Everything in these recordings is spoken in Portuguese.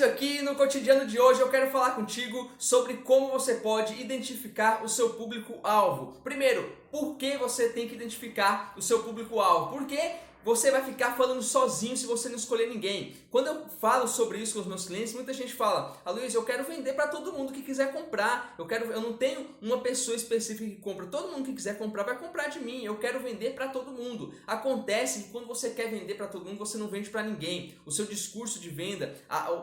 Maurício aqui. No cotidiano de hoje eu quero falar contigo sobre como você pode identificar o seu público-alvo. Primeiro, por que você tem que identificar o seu público-alvo? Porque você vai ficar falando sozinho se você não escolher ninguém. Quando eu falo sobre isso com os meus clientes, muita gente fala: Luiz, eu quero vender para todo mundo que quiser comprar. Eu não tenho uma pessoa específica que compra. Todo mundo que quiser comprar vai comprar de mim. Eu quero vender para todo mundo. Acontece que quando você quer vender para todo mundo, você não vende para ninguém. O seu discurso de venda,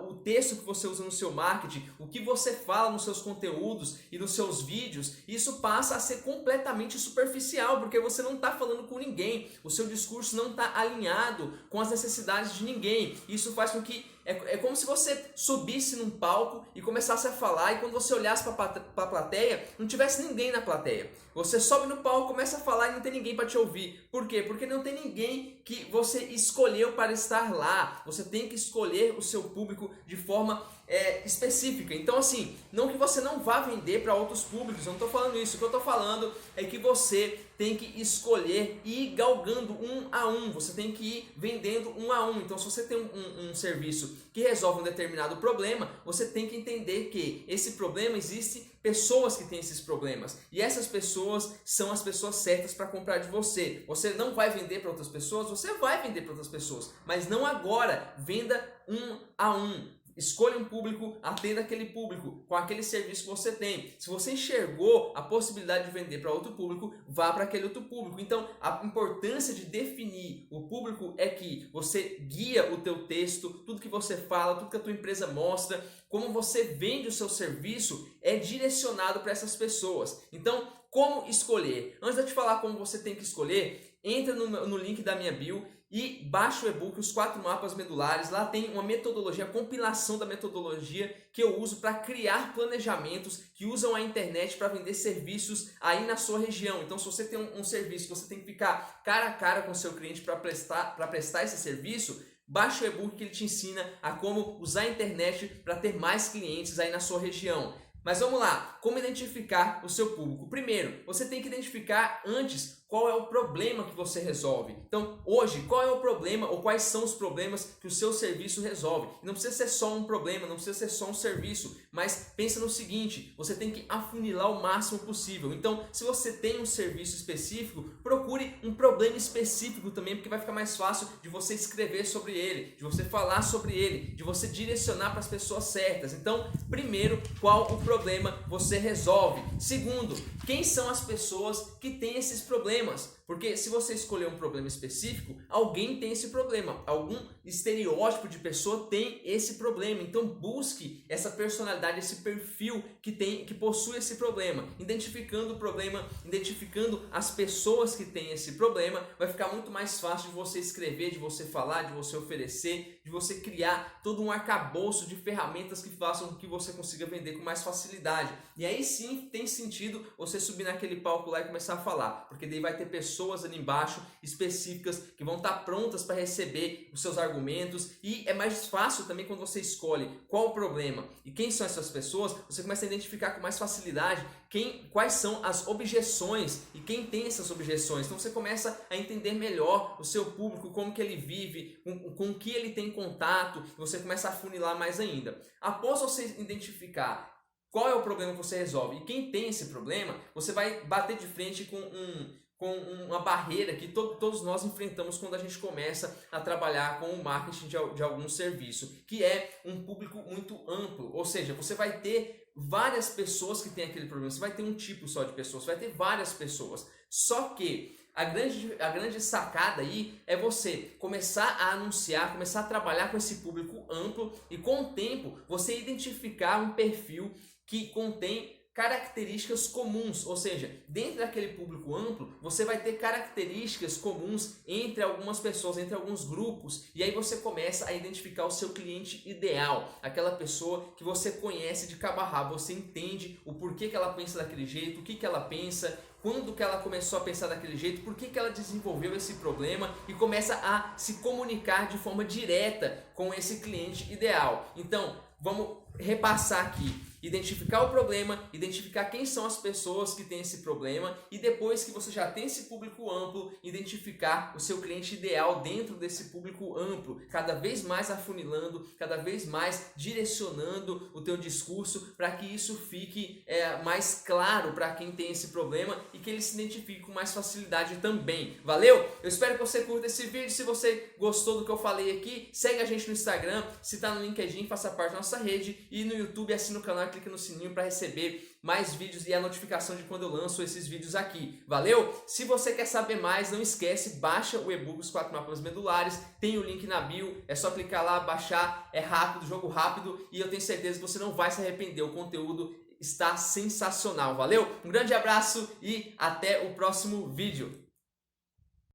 o texto que você usa no seu marketing, o que você fala nos seus conteúdos e nos seus vídeos, isso passa a ser completamente superficial, porque você não está falando com ninguém. O seu discurso não está alinhado com as necessidades de ninguém. Isso faz com que é como se você subisse num palco e começasse a falar, e quando você olhasse para a plateia, não tivesse ninguém na plateia. Você sobe no palco, começa a falar e não tem ninguém para te ouvir. Por quê? Porque não tem ninguém que você escolheu para estar lá. Você tem que escolher o seu público de forma específica. Então, assim, não que você não vá vender para outros públicos, eu não estou falando isso. O que eu estou falando é que você tem que escolher e ir galgando um a um. Você tem que ir vendendo um a um. Então, se você tem um serviço que resolve um determinado problema, você tem que entender que esse problema existe pessoas que têm esses problemas, e essas pessoas são as pessoas certas para comprar de você. Você não vai vender para outras pessoas, você vai vender para outras pessoas, mas não agora. Venda um a um. Escolha um público, atenda aquele público com aquele serviço que você tem. Se você enxergou a possibilidade de vender para outro público, vá para aquele outro público. Então, a importância de definir o público é que você guia o teu texto, tudo que você fala, tudo que a tua empresa mostra, como você vende o seu serviço é direcionado para essas pessoas. Então, como escolher? Antes de eu te falar como você tem que escolher, entra no link da minha bio e baixa o e-book Os 4 Mapas Medulares. Lá tem uma metodologia, a compilação da metodologia que eu uso para criar planejamentos que usam a internet para vender serviços aí na sua região. Então, se você tem um serviço que você tem que ficar cara a cara com o seu cliente para prestar esse serviço, baixa o e-book que ele te ensina a como usar a internet para ter mais clientes aí na sua região. Mas vamos lá, como identificar o seu público? Primeiro, você tem que identificar antes qual é o problema que você resolve. Então, hoje, qual é o problema ou quais são os problemas que o seu serviço resolve? E não precisa ser só um problema, não precisa ser só um serviço, mas pensa no seguinte: você tem que afunilar o máximo possível. Então, se você tem um serviço específico, procure um problema específico também, porque vai ficar mais fácil de você escrever sobre ele, de você falar sobre ele, de você direcionar para as pessoas certas. Então, primeiro, qual o problema você resolve? Segundo, quem são as pessoas que têm esses problemas? Porque se você escolher um problema específico, alguém tem esse problema, algum estereótipo de pessoa tem esse problema. Então busque essa personalidade, esse perfil que possui esse problema. Identificando o problema, identificando as pessoas que têm esse problema, vai ficar muito mais fácil de você escrever, de você falar, de você oferecer, de você criar todo um arcabouço de ferramentas que façam com que você consiga vender com mais facilidade. E aí sim tem sentido você subir naquele palco lá e começar a falar, porque daí vai ter pessoas ali embaixo específicas que vão estar prontas para receber os seus argumentos, e é mais fácil também quando você escolhe qual o problema e quem são essas pessoas. Você começa a identificar com mais facilidade quais são as objeções e quem tem essas objeções. Então você começa a entender melhor o seu público, como que ele vive, com o que ele tem contato, e você começa a afunilar mais ainda. Após você identificar qual é o problema que você resolve e quem tem esse problema, você vai bater de frente com uma barreira que todos nós enfrentamos quando a gente começa a trabalhar com o marketing de algum serviço, que é um público muito amplo. Ou seja, você vai ter várias pessoas que têm aquele problema, você vai ter um tipo só de pessoas, você vai ter várias pessoas. Só que a grande sacada aí é você começar a anunciar, começar a trabalhar com esse público amplo, e com o tempo você identificar um perfil que contém características comuns. Ou seja, dentro daquele público amplo, você vai ter características comuns entre algumas pessoas, entre alguns grupos, e aí você começa a identificar o seu cliente ideal, aquela pessoa que você conhece de cabo a rabo, você entende o porquê que ela pensa daquele jeito, o que que ela pensa, quando que ela começou a pensar daquele jeito, por que que ela desenvolveu esse problema, e começa a se comunicar de forma direta com esse cliente ideal. Então, vamos repassar aqui. Identificar o problema, identificar quem são as pessoas que têm esse problema e depois que você já tem esse público amplo, identificar o seu cliente ideal dentro desse público amplo, cada vez mais afunilando, cada vez mais direcionando o teu discurso para que isso fique mais claro para quem tem esse problema e que ele se identifique com mais facilidade também. Valeu? Eu espero que você curta esse vídeo. Se você gostou do que eu falei aqui, segue a gente no Instagram, se tá no LinkedIn, faça parte da nossa rede e no YouTube assina o canal, clica no sininho para receber mais vídeos e a notificação de quando eu lanço esses vídeos aqui. Valeu? Se você quer saber mais, não esquece, baixa o e-book Os 4 Mapas Medulares, tem o link na bio, é só clicar lá, baixar, é rápido, jogo rápido e eu tenho certeza que você não vai se arrepender, o conteúdo está sensacional. Valeu? Um grande abraço e até o próximo vídeo.